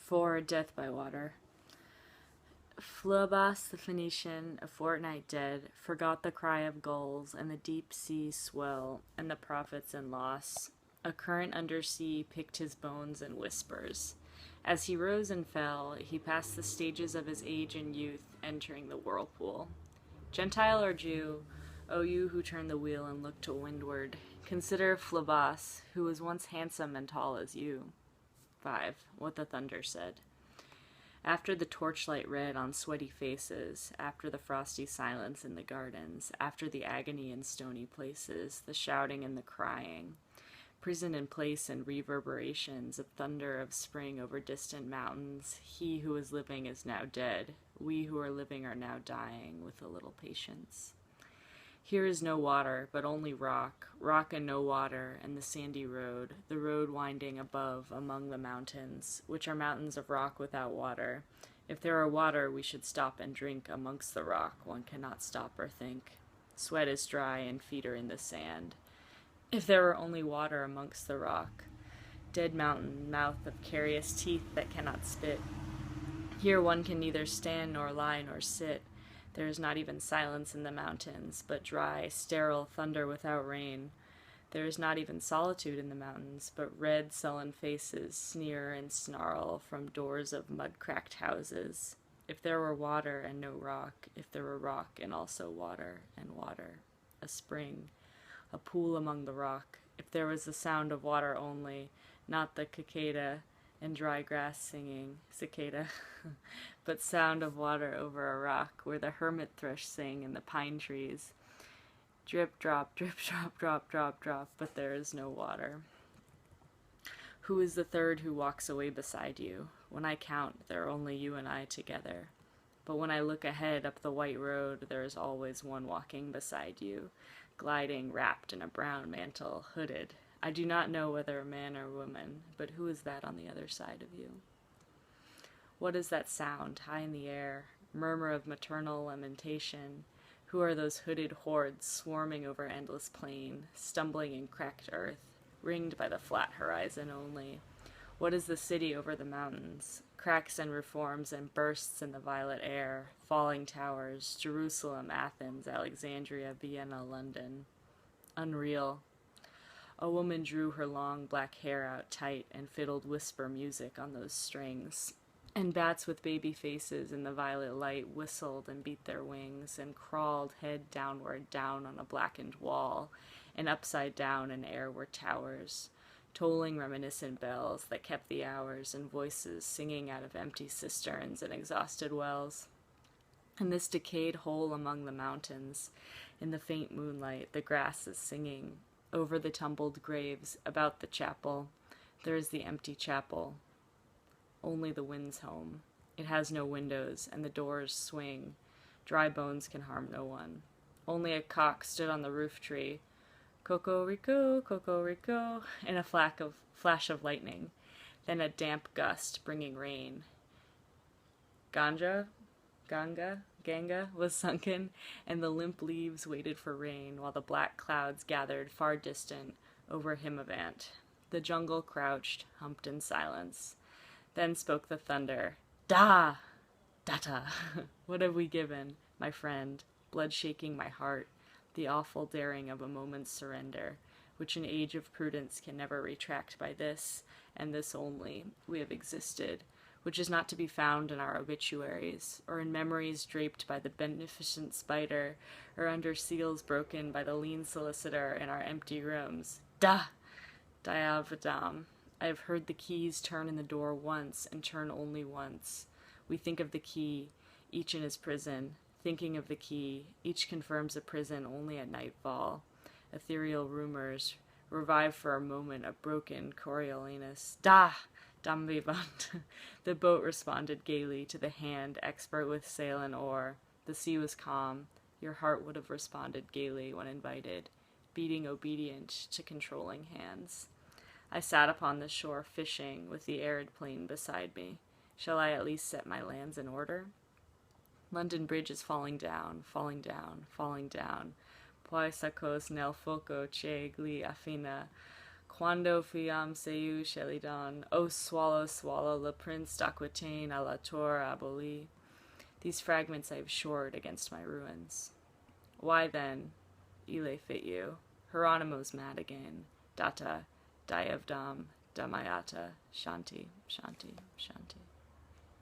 4. Death by water. Phlebas the Phoenician, a fortnight dead, forgot the cry of gulls and the deep sea swell and the profits and loss. A current undersea picked his bones in whispers. As he rose and fell, he passed the stages of his age and youth, entering the whirlpool. Gentile or Jew, O you who turn the wheel and look to windward, consider Phlebas, who was once handsome and tall as you. 5. What the thunder said. After the torchlight red on sweaty faces, after the frosty silence in the gardens, after the agony in stony places, the shouting and the crying, prison in place and reverberations of thunder of spring over distant mountains, he who is living is now dead. We who are living are now dying with a little patience. Here is no water, but only rock, rock and no water, and the sandy road, the road winding above among the mountains, which are mountains of rock without water. If there are water, we should stop and drink amongst the rock. One cannot stop or think. Sweat is dry and feet are in the sand. If there were only water amongst the rock, dead mountain, mouth of carious teeth that cannot spit. Here one can neither stand nor lie nor sit. There is not even silence in the mountains, but dry, sterile thunder without rain. There is not even solitude in the mountains, but red, sullen faces sneer and snarl from doors of mud-cracked houses. If there were water and no rock, if there were rock and also water and water, a spring, a pool among the rock, if there was the sound of water only, not the cicada and dry grass singing, cicada, but sound of water over a rock where the hermit thrush sing in the pine trees. Drip, drop, drip, drop, drop, drop, drop, but there is no water. Who is the third who walks away beside you? When I count, there are only you and I together. But when I look ahead up the white road, there is always one walking beside you, gliding, wrapped in a brown mantle, hooded. I do not know whether a man or woman, but who is that on the other side of you? What is that sound, high in the air, murmur of maternal lamentation? Who are those hooded hordes swarming over endless plain, stumbling in cracked earth, ringed by the flat horizon only? What is the city over the mountains? Cracks and reforms and bursts in the violet air, falling towers, Jerusalem, Athens, Alexandria, Vienna, London. Unreal. A woman drew her long black hair out tight and fiddled whisper music on those strings. And bats with baby faces in the violet light whistled and beat their wings and crawled head downward down on a blackened wall, and upside down in air were towers, tolling reminiscent bells that kept the hours and voices singing out of empty cisterns and exhausted wells. In this decayed hole among the mountains, in the faint moonlight, the grass is singing. Over the tumbled graves, about the chapel, there is the empty chapel. Only the wind's home. It has no windows, and the doors swing. Dry bones can harm no one. Only a cock stood on the roof tree. Cocorico, cocorico, in a flash of lightning. Then a damp gust bringing rain. Ganga was sunken, and the limp leaves waited for rain, while the black clouds gathered far distant over Himavant. The jungle crouched, humped in silence. Then spoke the thunder. Da! Data! What have we given, my friend, blood shaking my heart, the awful daring of a moment's surrender, which an age of prudence can never retract by this, and this only, we have existed, which is not to be found in our obituaries, or in memories draped by the beneficent spider, or under seals broken by the lean solicitor in our empty rooms. Da! Diavadam. I have heard the keys turn in the door once, and turn only once. We think of the key, each in his prison. Thinking of the key, each confirms a prison only at nightfall. Ethereal rumors revive for a moment a broken Coriolanus. Da! Damvivant. The boat responded gaily to the hand expert with sail and oar. The sea was calm. Your heart would have responded gaily when invited, beating obedient to controlling hands. I sat upon the shore fishing with the arid plain beside me. Shall I at least set my lands in order? London Bridge is falling down, falling down, falling down. Poi sacos nel foco che gli affina Quando fiam seu shelidon, O swallow, swallow, le prince d'Aquitaine à la tour abolie. These fragments I have shored against my ruins. Why then, Ile fit you, Hieronymo's mad again, Data, Diavdam, Damayata, Shanti, Shanti, Shanti.